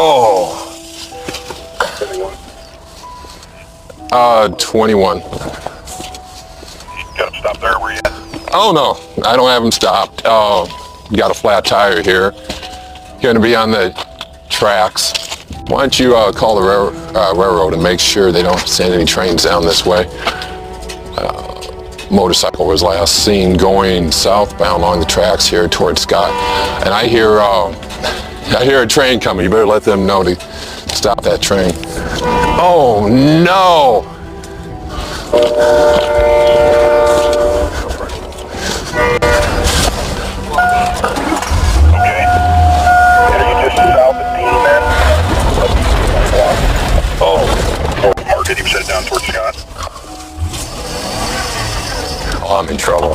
Oh. 21. Got him stopped there. Where you at? Oh no, I don't have him stopped. You got a flat tire here. Going to be on the tracks. Why don't you call the railroad and make sure they don't send any trains down this way. Motorcycle was last seen going southbound along the tracks here towards Scott, and I hear a train coming. You better let them know to stop that train. Oh no! Okay. Are you just south of Dean then? Oh. Or did he set it down towards Scott? Oh, I'm in trouble.